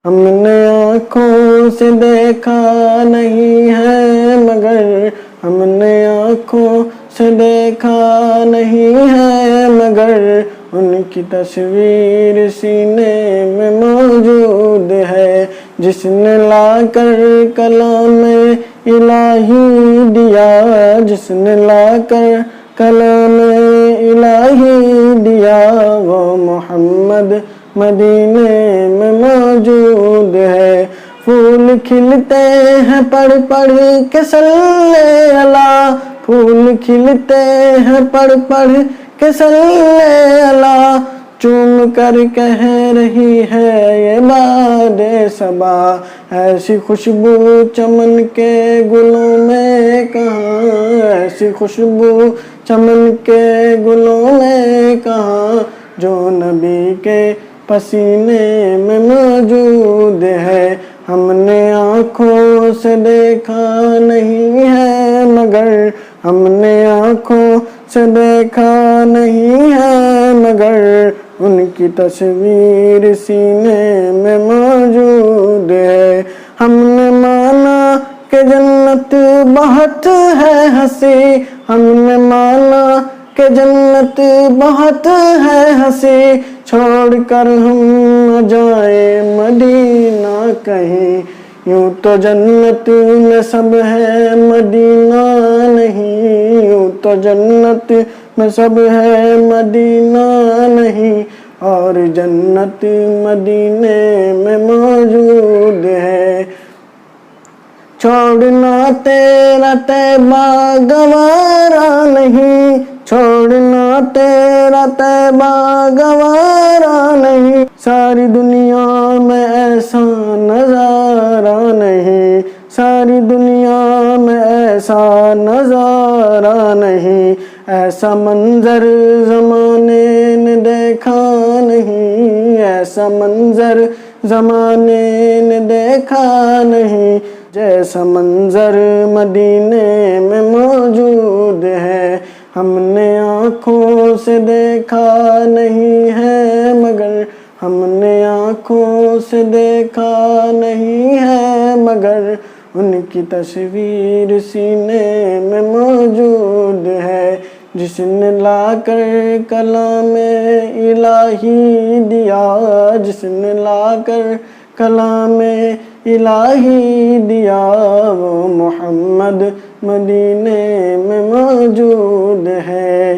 ہم نے آنکھوں سے دیکھا نہیں ہے مگر ہم نے آنکھوں سے دیکھا نہیں ہے مگر ان کی تصویر سینے میں موجود ہے، جس نے لا کر کلام الہی دیا، جس نے لا کر کلام الہی دیا، وہ محمد مدینے میں موجود ہے۔ پھول کھلتے ہیں پڑھ پڑھ کے صلی اللہ، پھول کھلتے ہیں پڑھ پڑھ کے صلی اللہ، چوم کر کہہ رہی ہے یہ باد صبا، ایسی خوشبو چمن کے گلوں میں کہاں، ایسی خوشبو چمن کے گلوں میں کہاں، جو نبی کے پسینے میں موجود ہے۔ ہم نے آنکھوں سے دیکھا نہیں ہے مگر ہم نے آنکھوں سے دیکھا نہیں ہے مگر ان کی تصویر سینے میں موجود ہے۔ ہم نے مانا کہ جنت بہت ہے ہنسی، ہم نے مانا کہ جنت بہت ہے ہنسی، چھوڑ کر ہم نہ جائیں مدینہ کہیں، یوں تو جنت میں سب ہے مدینہ نہیں، یوں تو جنت میں سب ہے مدینہ نہیں، اور جنت مدینے میں موجود ہے۔ چھوڑنا تیرا طیبہ گوارا نہیں، چھوڑنا تیرا طیبہ گوارا نہیں، ساری دنیا میں ایسا نظارہ نہیں، ساری دنیا میں ایسا نظارہ نہیں، ایسا منظر زمانے نے دیکھا نہیں، ایسا منظر زمانے نے دیکھا نہیں، جیسا منظر مدینے میں موجود ہے۔ ہم نے آنکھوں سے دیکھا نہیں ہے مگر ہم نے آنکھوں سے دیکھا نہیں ہے مگر ان کی تصویر سینے میں موجود ہے، جس نے لا کر کلام الہی دیا، جس نے لا کر کلام الہی دیا، وہ محمد مدینے میں موجود ہے۔